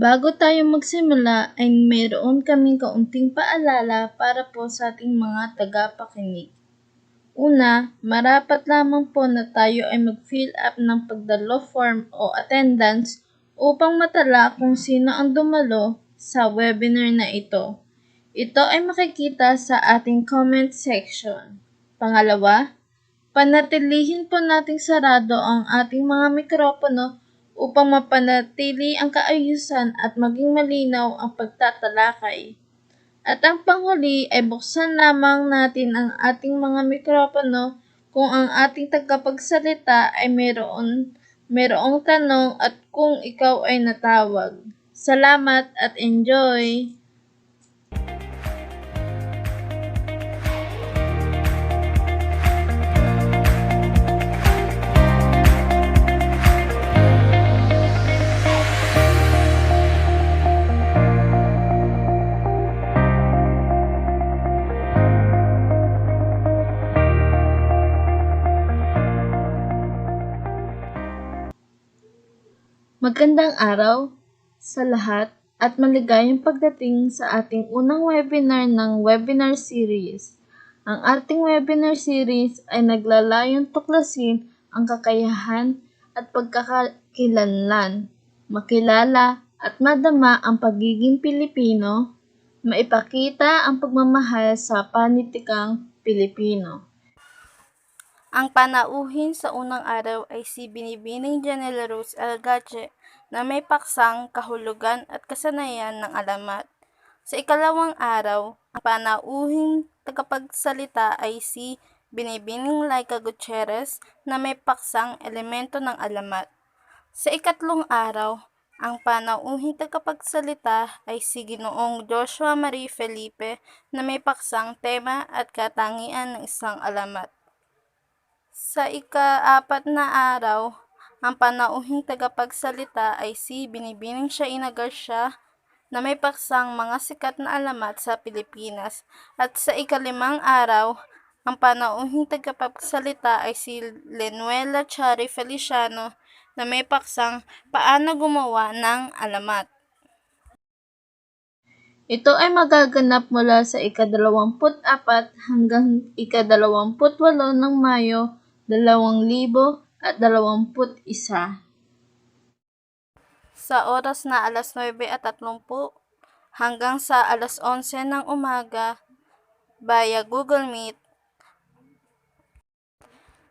Bago tayo magsimula ay mayroon kaming kaunting paalala para po sa ating mga tagapakinig. Una, marapat lamang po na tayo ay mag-fill up ng pagdalo form o attendance upang matala kung sino ang dumalo sa webinar na ito. Ito ay makikita sa ating comment section. Pangalawa, panatilihin po nating sarado ang ating mga mikropono upang mapanatili ang kaayusan at maging malinaw ang pagtatalakay. At ang panghuli ay buksan lamang natin ang ating mga mikropono kung ang ating tagapagsalita ay mayroong tanong at kung ikaw ay natawag. Salamat at enjoy! Magandang araw sa lahat at maligayang pagdating sa ating unang webinar ng webinar series. Ang ating webinar series ay naglalayong tuklasin ang kakayahan at pagkakakilanlan, makilala at madama ang pagiging Pilipino, maipakita ang pagmamahal sa panitikang Pilipino. Ang panauhin sa unang araw ay si Binibining Janela Rose Algache na may paksang kahulugan at kasanayan ng alamat. Sa ikalawang araw, ang panauhing tagapagsalita ay si Binibining Laika Gutierrez na may paksang elemento ng alamat. Sa ikatlong araw, ang panauhing tagapagsalita ay si Ginoong Joshua Marie Felipe na may paksang tema at katangian ng isang alamat. Sa ika-4 na araw, ang panauhing tagapagsalita ay si Binibining Shaina Garcia na may paksang mga sikat na alamat sa Pilipinas. At sa ika-5 araw, ang panauhing tagapagsalita ay si Lenuela Chari Feliciano na may paksang paano gumawa ng alamat. Ito ay magaganap mula sa ika-24 hanggang ika-28 ng Mayo 2021. Sa oras na alas 9:30 hanggang sa alas 11 ng umaga via Google Meet.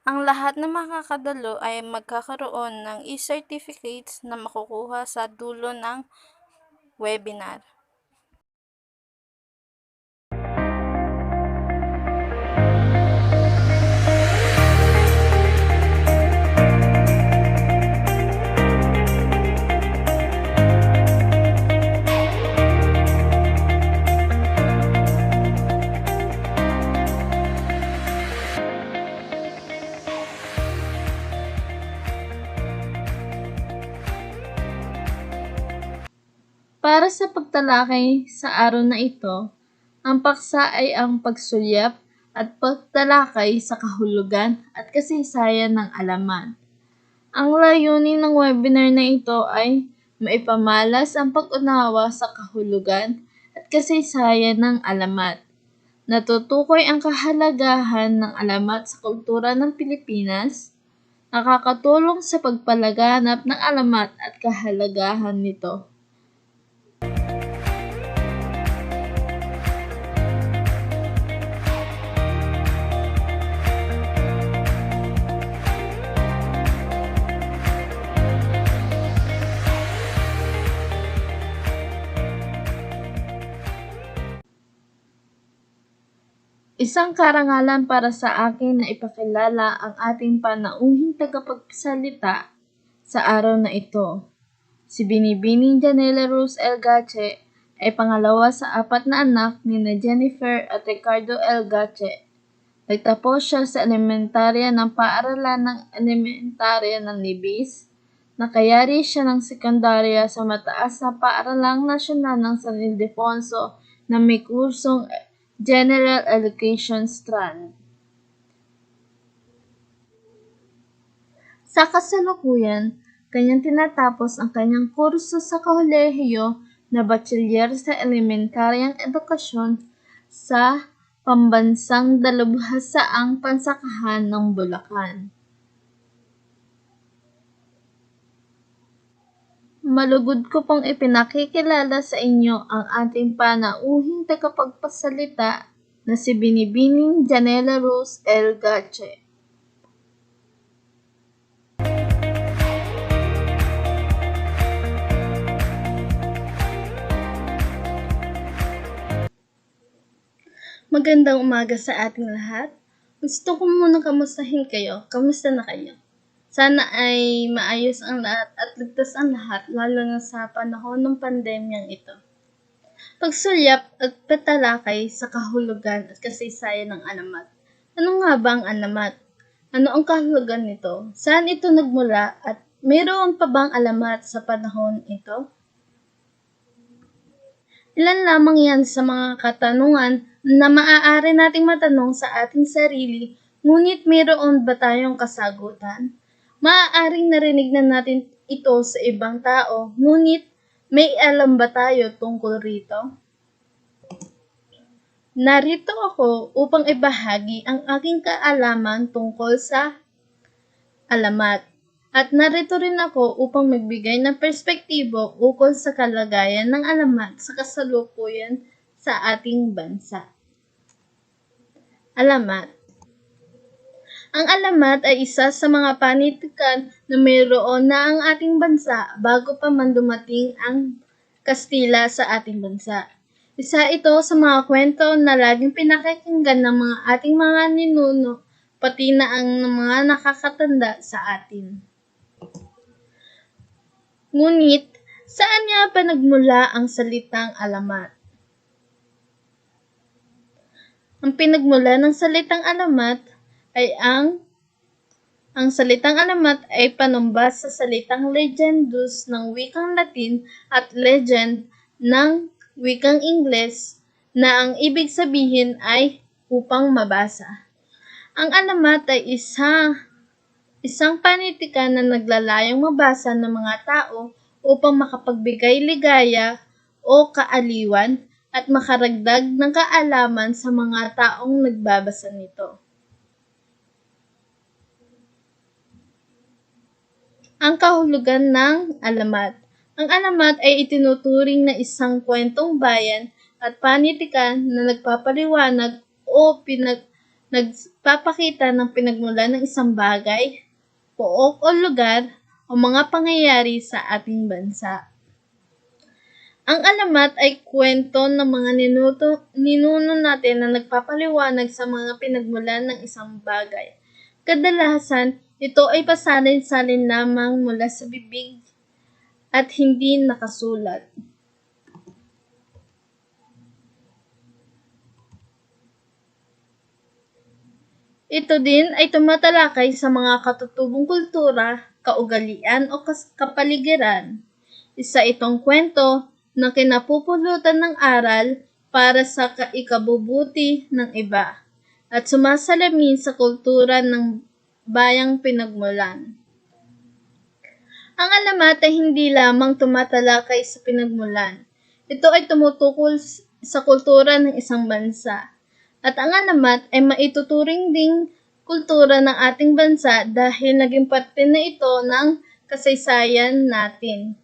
Ang lahat na makakadalo ay magkakaroon ng e-certificates na makukuha sa dulo ng webinar. Para sa pagtalakay sa araw na ito, ang paksa ay ang pagsulyap at pagtalakay sa kahulugan at kasaysayan ng alamat. Ang layunin ng webinar na ito ay maipamalas ang pag-unawa sa kahulugan at kasaysayan ng alamat. Natutukoy ang kahalagahan ng alamat sa kultura ng Pilipinas, nakakatulong sa pagpalaganap ng alamat at kahalagahan nito. Isang karangalan para sa akin na ipakilala ang ating panauhing tagapagsalita sa araw na ito. Si Binibining Janela Rose Algache ay pangalawa sa 4 na anak ni Jennifer at Ricardo Algache. Nagtapos siya sa elementarya ng paaralan ng elementarya ng Libis. Nakayari siya ng sekundarya sa mataas na paaralang nasyonal ng San Ildefonso na may kursong General Education strand. Sa kasalukuyan, kanyang tinatapos ang kanyang kurso sa kolehiyo na bachiller sa elementaryang edukasyon sa pambansang dalubhasaang pansakahan ng Bulacan. Malugod ko pong ipinakikilala sa inyo ang ating panauhing tagapagpasalita na si Binibining Janela Rose L. Gache. Magandang umaga sa ating lahat. Gusto ko muna kamustahin kayo. Kamusta na kayo? Sana ay maayos ang lahat at ligtas ang lahat, lalo na sa panahon ng pandemyang ito. Pagsulyap at patalakay sa kahulugan at kasaysayan ng alamat. Ano nga ba ang alamat? Ano ang kahulugan nito? Saan ito nagmula at mayroon pa bang alamat sa panahon ito? Ilan lamang yan sa mga katanungan na maaari nating matanong sa ating sarili, ngunit mayroon ba tayong kasagutan? Maaaring narinig na natin ito sa ibang tao, ngunit may alam ba tayo tungkol rito? Narito ako upang ibahagi ang aking kaalaman tungkol sa alamat. At narito rin ako upang magbigay ng perspektibo ukol sa kalagayan ng alamat sa kasalukuyan sa ating bansa. Alamat. Ang alamat ay isa sa mga panitikan na mayroon na ang ating bansa bago pa man dumating ang Kastila sa ating bansa. Isa ito sa mga kwento na laging pinakikinggan ng mga ating mga ninuno, pati na ang mga nakakatanda sa atin. Ngunit, saan nga ba nagmula ang salitang alamat? Ang pinagmula ng salitang alamat ay ang salitang alamat ay panumbas sa salitang legendus ng wikang Latin at legend ng wikang Ingles na ang ibig sabihin ay upang mabasa. Ang alamat ay isang panitikan na naglalayong mabasa ng mga tao upang makapagbigay ligaya o kaaliwan at makaragdag ng kaalaman sa mga taong nagbabasa nito. Ang kahulugan ng alamat. Ang alamat ay itinuturing na isang kwentong bayan at panitikan na nagpapaliwanag o nagpapakita ng pinagmulan ng isang bagay, pook o lugar o mga pangyayari sa ating bansa. Ang alamat ay kwento ng mga ninuno natin na nagpapaliwanag sa mga pinagmulan ng isang bagay. Kadalasan, ito ay pasalin-salin lamang mula sa bibig at hindi nakasulat. Ito din ay tumatalakay sa mga katutubong kultura, kaugalian o kapaligiran. Isa itong kwento na kinapupulutan ng aral para sa ikabubuti ng iba at sumasalamin sa kultura ng bayang pinagmulan. Ang alamat ay hindi lamang tumatalakay sa pinagmulan. Ito ay tumutukol sa kultura ng isang bansa. At ang alamat ay maituturing ding kultura ng ating bansa dahil naging parte na ito ng kasaysayan natin.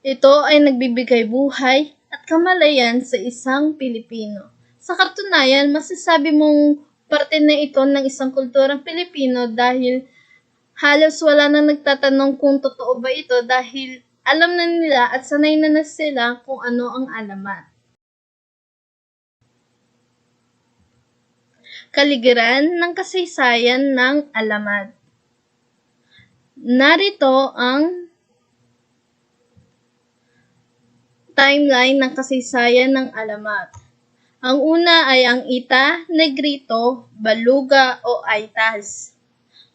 Ito ay nagbibigay buhay at kamalayan sa isang Pilipino. Sa katunayan, masasabi mong parte na ito ng isang kulturang Pilipino dahil halos wala nang nagtatanong kung totoo ba ito dahil alam na nila at sanay na sila kung ano ang alamat. Kaligiran ng kasaysayan ng alamat. Narito ang timeline ng kasaysayan ng alamat. Ang una ay ang Ita, Negrito, Baluga o Aitas.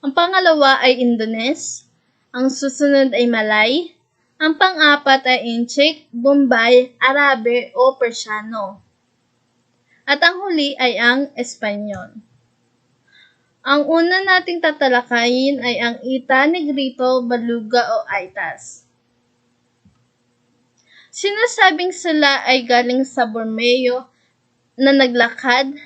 Ang pangalawa ay Indones. Ang susunod ay Malay. Ang pang-apat ay Inchik, Bombay, Arabe o Persiano. At ang huli ay ang Espanyol. Ang una nating tatalakayin ay ang Ita, Negrito, Baluga o Aitas. Sinasabing sila ay galing sa Borneo na naglakad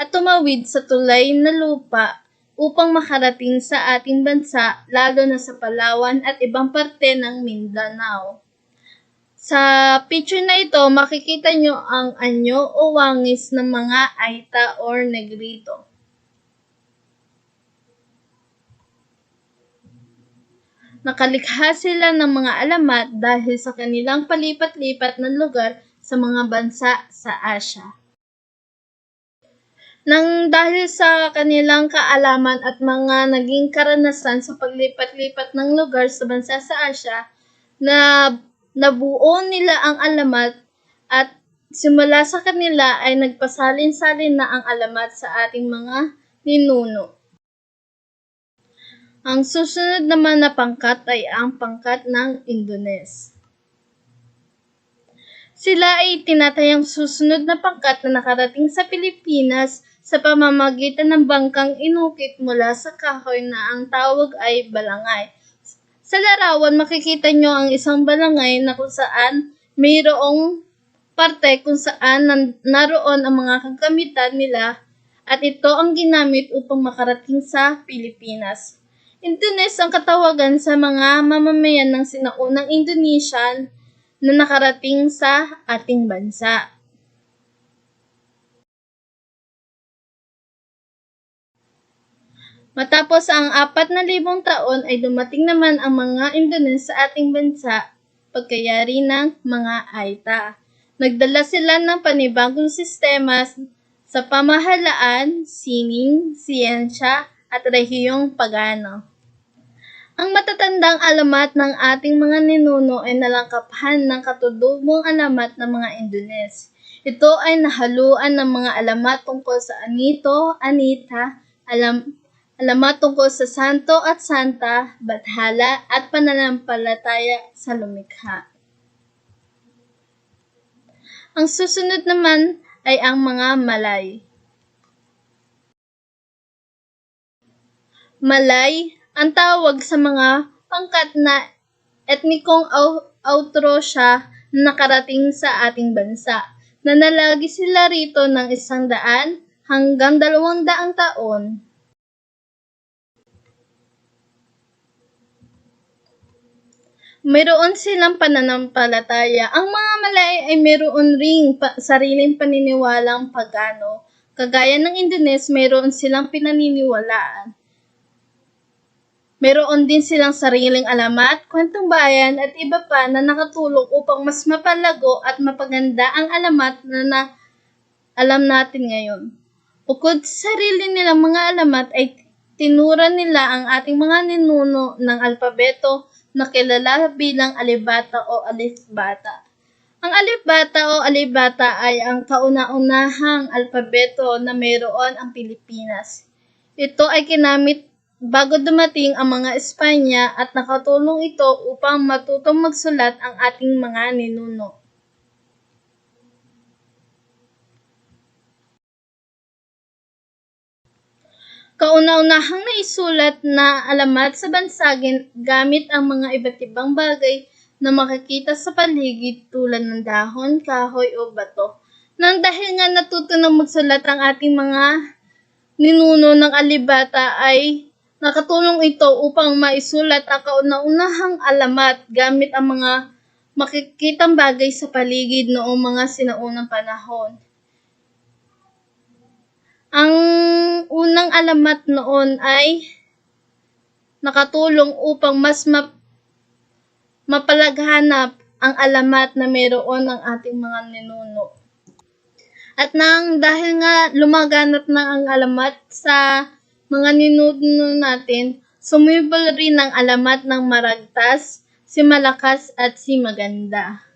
at tumawid sa tulay na lupa upang makarating sa ating bansa, lalo na sa Palawan at ibang parte ng Mindanao. Sa picture na ito, makikita nyo ang anyo o wangis ng mga Aita or Negrito. Nakalikha sila ng mga alamat dahil sa kanilang palipat-lipat ng lugar sa mga bansa sa Asya. Nang dahil sa kanilang kaalaman at mga naging karanasan sa paglipat-lipat ng lugar sa bansa sa Asya, na nabuo nila ang alamat at simula sa kanila ay nagpasalin-salin na ang alamat sa ating mga ninuno. Ang susunod naman na pangkat ay ang pangkat ng Indones. Sila ay tinatayang susunod na pangkat na nakarating sa Pilipinas sa pamamagitan ng bangkang inukit mula sa kahoy na ang tawag ay balangay. Sa larawan, makikita nyo ang isang balangay na kung saan mayroong parte kung saan naroon ang mga kagamitan nila at ito ang ginamit upang makarating sa Pilipinas. Indones ang katawagan sa mga mamamayan ng sinaunang Indonesian na nakarating sa ating bansa. Matapos ang 4,000 taon ay dumating naman ang mga Indones sa ating bansa pagkayari ng mga Aita. Nagdala sila ng panibagong sistema sa pamahalaan, sining, siyensya at rehiyong pagano. Ang matatandang alamat ng ating mga ninuno ay nalangkaphan ng katutubong alamat ng mga Indones. Ito ay nahaluan ng mga alamat tungkol sa anito, anita, alamat tungkol sa santo at santa, bathala at pananampalataya sa lumikha. Ang susunod naman ay ang mga Malay. Malay ang tawag sa mga pangkat na etnikong Austrasya na nakarating sa ating bansa. Nanalagi sila rito ng 100 hanggang 200 taon. Mayroon silang pananampalataya. Ang mga Malay ay mayroon ring sariling paniniwalang pagano. Kagaya ng Indones, mayroon silang pinaniniwalaan. Mayroon din silang sariling alamat, kwentong bayan at iba pa na nakatulong upang mas mapalago at mapaganda ang alamat na alam natin ngayon. Bukod sa sarili nilang mga alamat ay tinura nila ang ating mga ninuno ng alpabeto na kilala bilang alibata o alifbata. Ang alifbata o alibata ay ang kauna-unahang alpabeto na mayroon ang Pilipinas. Ito ay kinamit bago dumating ang mga Espanya at nakatulong ito upang matutong magsulat ang ating mga ninuno. Kauna-unahang naisulat na alamat sa bansa gamit ang mga iba't ibang bagay na makikita sa paligid tulad ng dahon, kahoy o bato. Nang dahil nga natuto ng magsulat ang ating mga ninuno ng alibata ay nakatulong ito upang maisulat ang kauna-unahang alamat gamit ang mga makikitang bagay sa paligid noong mga sinaunang panahon. Ang unang alamat noon ay nakatulong upang mas mapalaghanap ang alamat na mayroon ng ating mga ninuno. At dahil nga lumaganap na ang alamat sa mga ninuno natin, sumibol rin ang alamat ng Maragtas, si Malakas at si Maganda.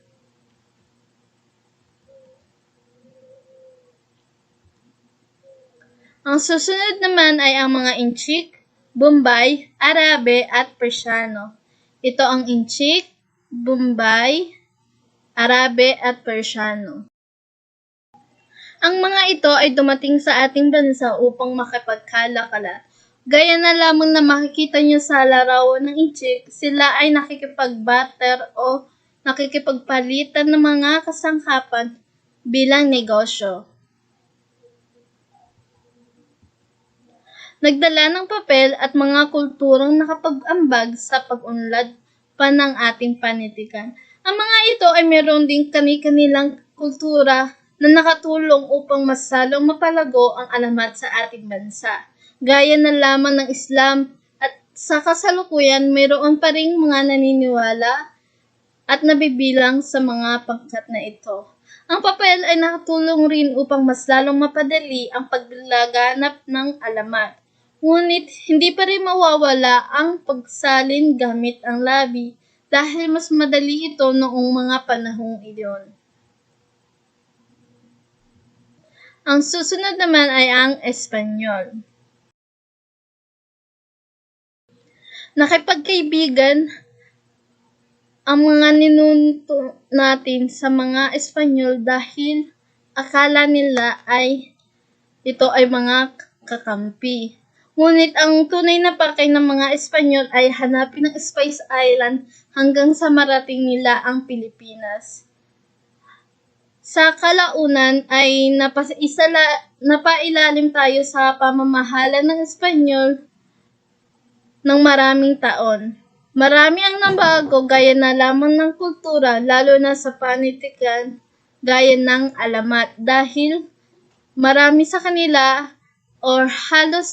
Ang susunod naman ay ang mga Inchik, Bombay, Arabe at Persiano. Ito ang Inchik, Bombay, Arabe at Persiano. Ang mga ito ay dumating sa ating bansa upang makipagkalakalan Gaya na lamang na makikita nyo sa larawan ng Egypt, sila ay nakikipag-barter o nakikipagpalitan ng mga kasangkapan bilang negosyo. Nagdala ng papel at mga kulturang nakapag-ambag sa pag-unlad pa ng ating panitikan. Ang mga ito ay meron ding kani-kanilang kultura na nakatulong upang mas lalong mapalago ang alamat sa ating bansa. Gaya na lamang ng Islam at sa kasalukuyan mayroon pa ring mga naniniwala at nabibilang sa mga pangkat na ito. Ang papel ay nakatulong rin upang mas lalong mapadali ang paglaganap ng alamat. Ngunit hindi pa rin mawawala ang pagsalin gamit ang labi dahil mas madali ito noong mga panahong iyon. Ang susunod naman ay ang Espanyol. Nakipagkaibigan ang mga ninuno natin sa mga Espanyol dahil akala nila ay ito ay mga kakampi. Ngunit ang tunay na pakay ng mga Espanyol ay hanapin ang Spice Island hanggang sa marating nila ang Pilipinas. Sa kalaunan ay napailalim tayo sa pamamahala ng Espanyol ng maraming taon. Marami ang nabago gaya na lamang ng kultura, lalo na sa panitikan gaya ng alamat dahil marami sa kanila or halos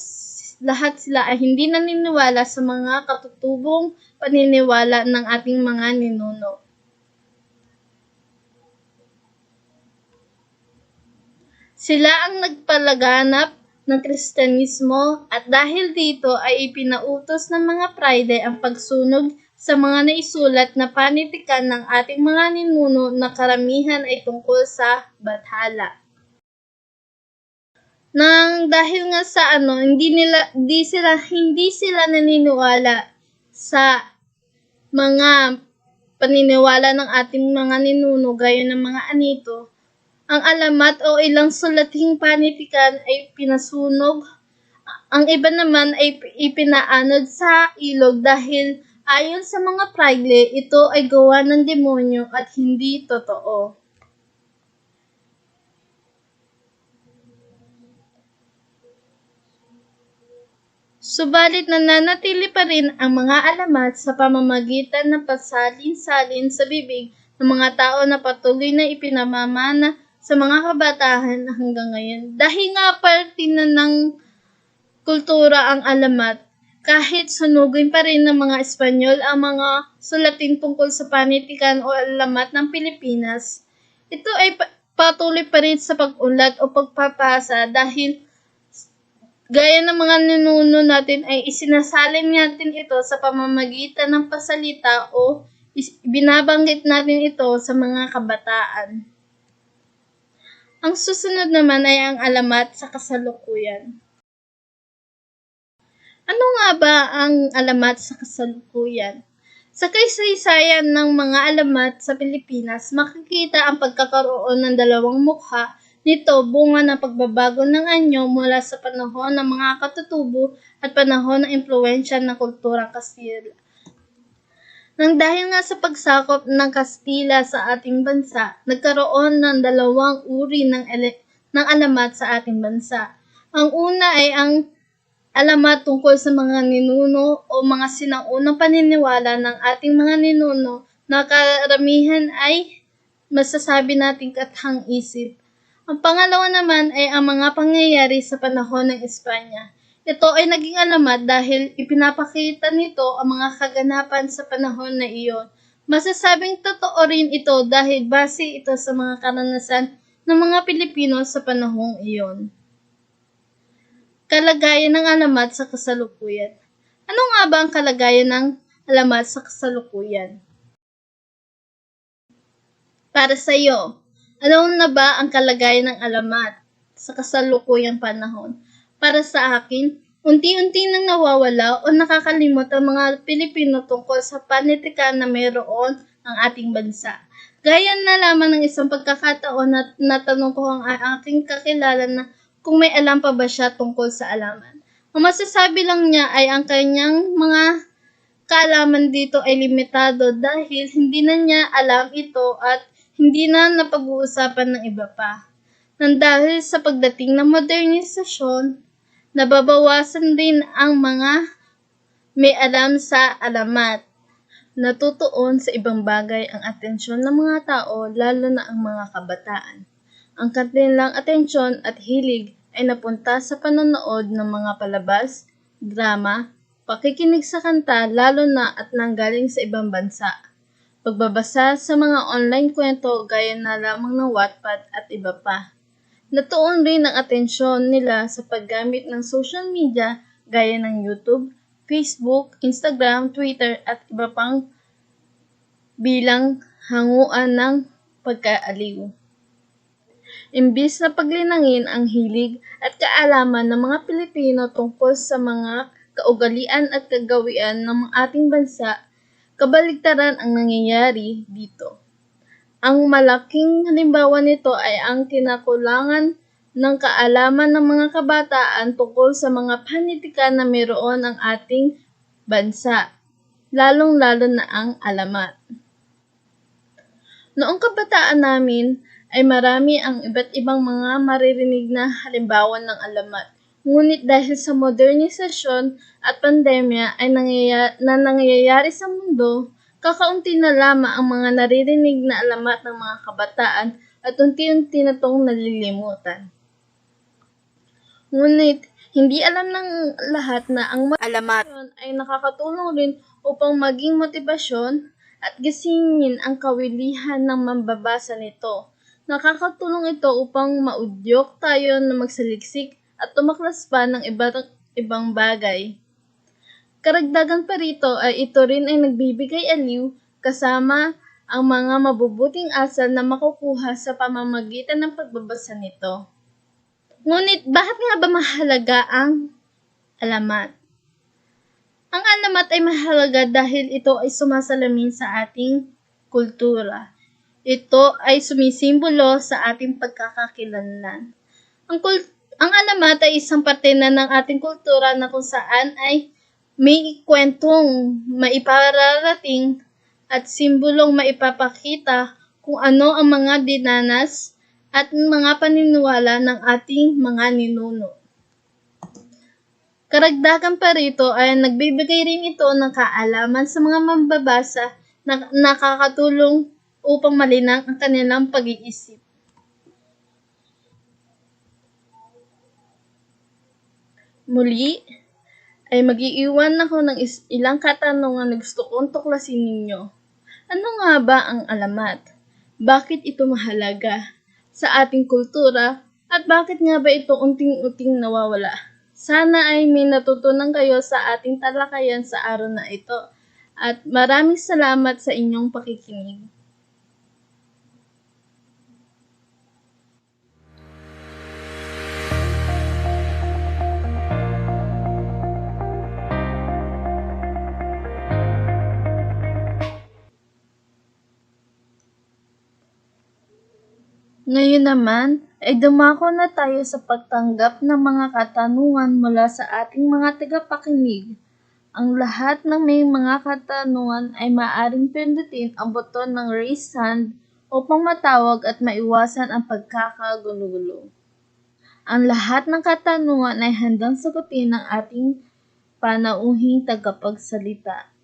lahat sila ay hindi naniniwala sa mga katutubong paniniwala ng ating mga ninuno. Sila ang nagpalaganap ng Kristyanismo at dahil dito ay ipinautos ng mga Pride ang pagsunog sa mga naisulat na panitikan ng ating mga ninuno na karamihan ay tungkol sa Bathala. Dahil nga sa hindi sila naniniwala sa mga paniniwala ng ating mga ninuno gaya ng mga anito, ang alamat o ilang sulating panitikan ay pinasunog. Ang iba naman ay ipinaanod sa ilog dahil ayon sa mga Fraile, ito ay gawa ng demonyo at hindi totoo. Subalit nananatili pa rin ang mga alamat sa pamamagitan ng pasalin-salin sa bibig ng mga tao na patuloy na ipinamamana sa mga kabataan hanggang ngayon. Dahil nga parte na ng kultura ang alamat, kahit sunugin pa rin ng mga Espanyol ang mga sulatin tungkol sa panitikan o alamat ng Pilipinas, ito ay patuloy pa rin sa pag-unlad o pagpapasa dahil gaya ng mga ninuno natin ay isinasalin natin ito sa pamamagitan ng pasalita o binabanggit natin ito sa mga kabataan. Ang susunod naman ay ang alamat sa kasalukuyan. Ano nga ba ang alamat sa kasalukuyan? Sa kasaysayan ng mga alamat sa Pilipinas, makikita ang pagkakaroon ng dalawang mukha nito bunga ng pagbabago ng anyo mula sa panahon ng mga katutubo at panahon ng impluwensya ng kulturang Kastila. Nang dahil nga sa pagsakop ng Kastila sa ating bansa, nagkaroon ng dalawang uri ng alamat sa ating bansa. Ang una ay ang alamat tungkol sa mga ninuno o mga sinaunang paniniwala ng ating mga ninuno na karamihan ay masasabi nating kathang isip. Ang pangalawa naman ay ang mga pangyayari sa panahon ng Espanya. Ito ay naging alamat dahil ipinapakita nito ang mga kaganapan sa panahon na iyon. Masasabing totoo rin ito dahil base ito sa mga karanasan ng mga Pilipino sa panahong iyon. Kalagayan ng alamat sa kasalukuyan. Ano nga ba ang kalagayan ng alamat sa kasalukuyan? Para sa iyo, ano na ba ang kalagayan ng alamat sa kasalukuyang panahon? Para sa akin, unti-unti nang nawawala o nakakalimot ang mga Pilipino tungkol sa panitikan na mayroon ang ating bansa. Gaya na lamang ng isang pagkakataon na natanong ko ang aking kakilala na kung may alam pa ba siya tungkol sa alamat. Ang masasabi lang niya ay ang kanyang mga kaalaman dito ay limitado dahil hindi na niya alam ito at hindi na napag-uusapan ng iba pa. Nang dahil sa pagdating ng modernisasyon, nababawasan din ang mga may alam sa alamat. Natutuon sa ibang bagay ang atensyon ng mga tao, lalo na ang mga kabataan. Ang kanilang atensyon at hilig ay napunta sa panonood ng mga palabas, drama, pakikinig sa kanta lalo na at nanggaling sa ibang bansa, pagbabasa sa mga online kwento gaya na lamang ng Wattpad at iba pa. Natuon rin ang atensyon nila sa paggamit ng social media gaya ng YouTube, Facebook, Instagram, Twitter at iba pang bilang hanguan ng pagkaaliw. Imbis na paglinangin ang hilig at kaalaman ng mga Pilipino tungkol sa mga kaugalian at kagawian ng ating bansa, kabaligtaran ang nangyayari dito. Ang malaking halimbawa nito ay ang kinakulangan ng kaalaman ng mga kabataan tungkol sa mga panitikan na mayroon ang ating bansa, lalong-lalo na ang alamat. Noong kabataan namin ay marami ang iba't ibang mga maririnig na halimbawa ng alamat. Ngunit dahil sa modernisasyon at pandemya ay nangyayari sa mundo, kakaunti na lamang ang mga naririnig na alamat ng mga kabataan at unti-unti na itong nalilimutan. Ngunit hindi alam ng lahat na ang Alamat. ay nakakatulong rin upang maging motibasyon at gisingin ang kawilihan ng mambabasa nito. Nakakatulong ito upang maudyok tayo na magsaliksik at tumaklas pa ng ibang bagay. Karagdagan pa rito ay ito rin ay nagbibigay aliw kasama ang mga mabubuting asal na makukuha sa pamamagitan ng pagbabasa nito. Ngunit bakit nga ba mahalaga ang alamat? Ang alamat ay mahalaga dahil ito ay sumasalamin sa ating kultura. Ito ay sumisimbolo sa ating pagkakakilanlan. Ang alamat ay isang parte na ng ating kultura na kung saan ay may kwentong maipararating at simbolong maipapakita kung ano ang mga dinanas at mga paniniwala ng ating mga ninuno. Karagdagan pa rito ay nagbibigay rin ito ng kaalaman sa mga mambabasa na nakakatulong upang malinang ang kanilang pag-iisip. Muli, ay mag-iiwan ako ng ilang katanungan na gusto kong tuklasin ninyo. Ano nga ba ang alamat? Bakit ito mahalaga sa ating kultura at bakit nga ba ito unting-unting nawawala? Sana ay may natutunan kayo sa ating talakayan sa araw na ito at maraming salamat sa inyong pakikinig. Ngayon naman ay dumako na tayo sa pagtanggap ng mga katanungan mula sa ating mga tagapakinig. Ang lahat ng may mga katanungan ay maaaring pindutin ang buton ng raise hand upang matawag at maiwasan ang pagkakagulo-gulo. Ang lahat ng katanungan ay handang sagutin ng ating panauhing tagapagsalita.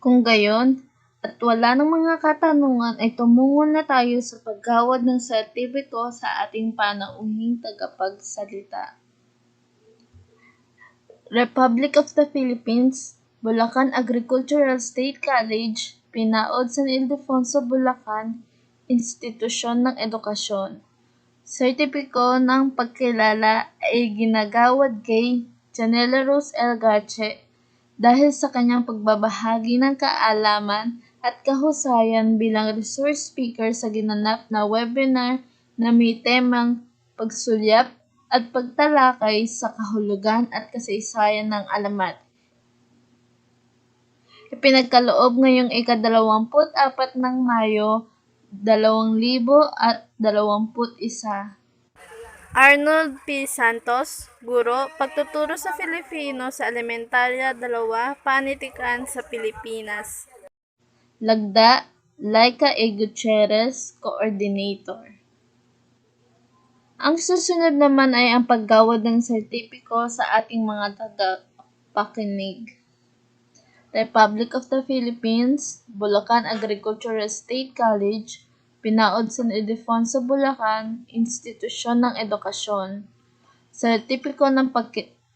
Kung gayon, at wala ng mga katanungan ay tumungo na tayo sa paggawad ng sertipiko sa ating panauhing tagapagsalita. Republic of the Philippines, Bulacan Agricultural State College, Pinaod San Ildefonso, Bulacan, Institusyon ng Edukasyon. sertipiko ng pagkilala ay ginagawad kay Janela Rose Elgache dahil sa kanyang pagbabahagi ng kaalaman at kahusayan bilang resource speaker sa ginanap na webinar na may temang pagsulyap at pagtalakay sa kahulugan at kasaysayan ng alamat. Ipinagkaloob ngayong ika-24 ng Mayo, 2021. Arnold P. Santos, Guro, Pagtuturo sa Filipino sa Elementarya 2, Panitikan sa Pilipinas. Lagda, Laika A. Gutierrez, Coordinator. Ang susunod naman ay ang paggawad ng sertipiko sa ating mga tagapakinig. Republic of the Philippines, Bulacan Agricultural State College, Pinaod San Ildefonso, Bulacan, Institusyon ng Edukasyon. Sertipiko ng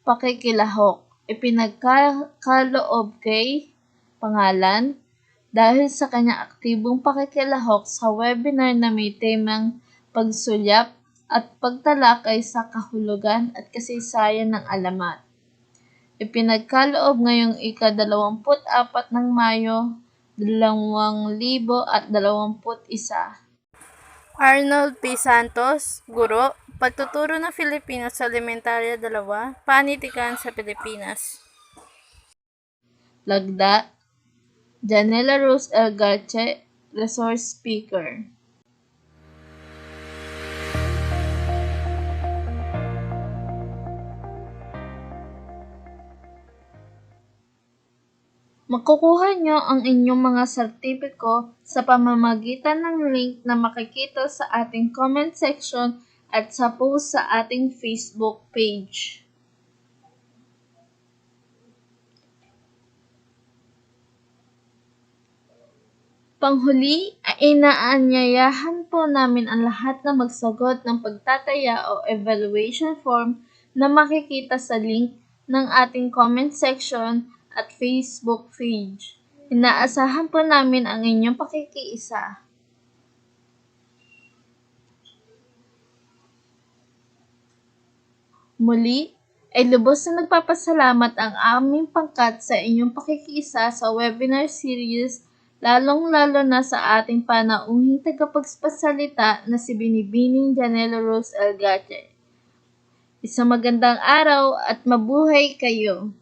pakikilahok, ipinagkaloob kay pangalan dahil sa kanyang aktibong pakikilahok sa webinar na may temang pagsulyap at pagtalakay sa kahulugan at kasaysayan ng alamat. Ipinagkaloob ngayong ika-24 ng Mayo, 2021. Arnold P. Santos, Guro, Pagtuturo ng Filipino sa Elementarya 2, Panitikan sa Pilipinas. Lagda, Janela Rose Elgache, Resource Speaker. Makukuha nyo ang inyong mga sertipiko sa pamamagitan ng link na makikita sa ating comment section at sa post sa ating Facebook page. Panghuli ay inaanyayahan po namin ang lahat na magsagot ng pagtataya o evaluation form na makikita sa link ng ating comment section at Facebook page. Inaasahan po namin ang inyong pakikiisa. Muli, ay lubos na nagpapasalamat ang aming pangkat sa inyong pakikiisa sa webinar series, lalong-lalo na sa ating panauhing tagapagsalita na si Binibining Janela Rose Elgache. Isang magandang araw at mabuhay kayo!